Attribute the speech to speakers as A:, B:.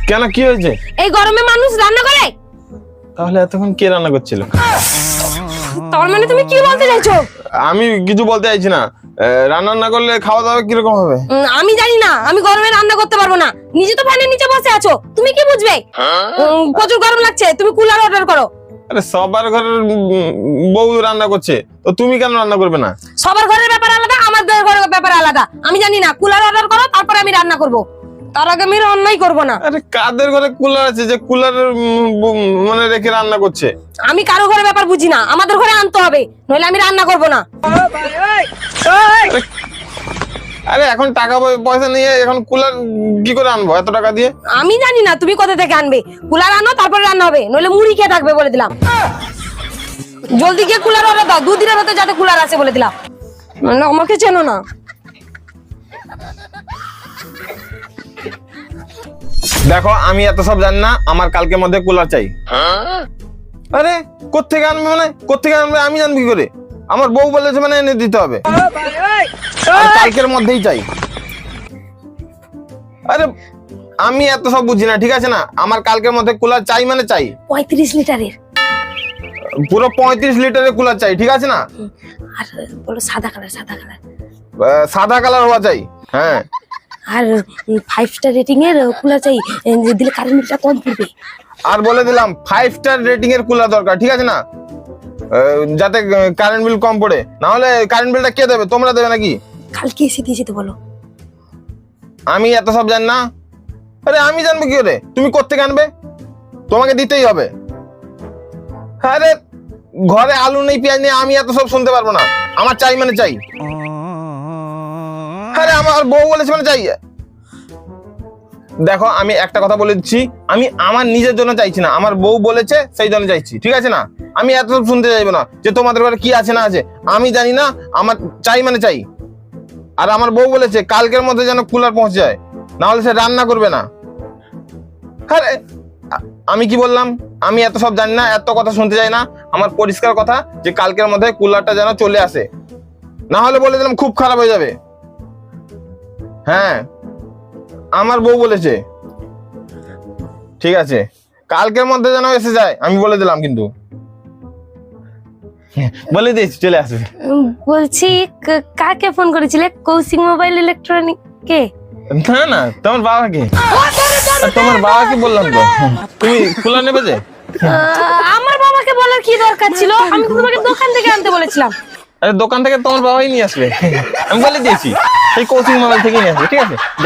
A: কেন কি হয়েছে?
B: এই গরমে মানুষ রান্না করে?
A: তাহলে এতক্ষণ কে রান্না করছিল?
B: তার মানে তুমি কি বলতে চাইছো?
A: আমি কিছু বলতে চাইছি না। রান্না না করলে খাওয়া দাওয়া কিরকম হবে?
B: আমি জানি না, আমি গরমে রান্না করতে পারবো না। নিজে তো ফ্যানের নিচে বসে আছো, তুমি কি বুঝবে? প্রচুর গরম লাগছে, তুমি কুলার অর্ডার করো।
A: আরে সবার ঘরের বউ রান্না করছে, তো তুমি কেন রান্না করবে না?
B: সবার ঘরের ব্যাপার আলাদা, আমাদের ঘরের ব্যাপার আলাদা। আমি জানি না, কুলার অর্ডার করো, তারপরে আমি রান্না করব। তার আগে আমি রান্নাই করবো না।
A: আরে কাদের ঘরে কুলার আছে যে কুলারের মানে রেখে রান্না করছে?
B: আমি কারো ঘরের ব্যাপার বুঝি না, আমাদের ঘরে আনতে হবে, নইলে আমি রান্না করবো না।
A: আরে এখন টাকা পয়সা নিয়ে এখন কুলার কি করে আনবো এত টাকা দিয়ে?
B: আমি জানি না তুমি কোথা থেকে আনবে। কুলার আনো, তারপরে রান্না হবে, নইলে মুড়ি খেয়ে থাকবে বলে দিলাম। জলদি গিয়ে কুলার অর্ডার দাও, 2 দিনের মধ্যে যাতে কুলার আছে বলে দিলাম। মানে আমাকে চেনো না।
A: দেখো আমি এত সব জানি না, আমার কালকের মধ্যে কুলার চাই। আরে কোত্থেকে আনবে মানে কোত্থেকে আনবে আমি জানবো কি করে? আমার বউ বলেছে মানে এনে দিতে হবে, আর কালকের মধ্যেই চাই। আরে আমি এত সব বুঝি না, ঠিক আছে না? আমার কালকের মধ্যে কুলার চাই মানে চাই।
B: 35 লিটারের।
A: পুরো 35 লিটারের কুলার চাই, ঠিক আছে না?
B: আর বলো সাদা কালার, সাদা কালার।
A: সাদা কালার হওয়া চাই, হ্যাঁ।
B: আর 5 স্টার রেটিং এর কুলার চাই, দিলে কারেন্ট বিলটা কম পড়বে।
A: আর বলে দিলাম 5 স্টার রেটিং এর কুলার দরকার, ঠিক আছে না? যাতে কারেন্ট বিল কম পড়ে, না হলে কারেন্ট বিলটা কে দেবে? তোমরা দেবে নাকি?
B: কালকে এসে দিয়ে যেতে বলো।
A: আমি এত সব জানি না। আরে আমি জানবো কি করে? তুমি কোত্থেকে আনবে? তোমাকে দিতেই হবে। আরে ঘরে আলু নেই, পেঁয়াজ নেই, আমি এত সব শুনতে পারবো না। আমার চাই মানে চাই। আরে আমার বউ বলেছে মানে চাই। দেখো আমি একটা কথা বলে দিচ্ছি, আমি আমার নিজের জন্য চাইছি না, আমার বউ বলেছে সেই জন্য চাইছি, ঠিক আছে না? আমি এত সব শুনতে চাইবো না যে তোমাদের ঘরে কি আছে না আছে, আমি জানি না। আমার চাই মানে চাই। আর আমার বউ বলেছে কালকের মধ্যে যেন কুলার পৌঁছে যায়, না হলে সে রান্না করবে না। আরে আমি কি বললাম? আমি এত সব জানি না, এত কথা শুনতে চাই না। আমার পরিষ্কার কথা যে কালকের মধ্যে কুলারটা যেন চলে আসে, না হলে বলে দিলাম খুব খারাপ হয়ে যাবে। হ্যাঁ আমার বউ বলেছে, ঠিক আছে? কালকের মধ্যে যেন এসে যায়, আমি বলে দিলাম, কিন্তু বলে দিয়েছি চলে আসবে।
B: বলছি কাকে ফোন করেছিলে? কৌশিক মোবাইল ইলেকট্রনিক কে?
A: না না, তোমার বাবাকে। তোমার বাবাকে বললাম তো, তুমি কুলার নেবে যে।
B: আমার বাবাকে বলার কি দরকার ছিল? আমি তোমাকে দোকান থেকে আনতে বলেছিলাম।
A: আরে দোকান থেকে তোমার বাবাই নিয়ে আসবে, আমি বলে দিয়েছি। সেই কোচিং মোবাইল থেকে নিয়ে আসবে, ঠিক আছে? যা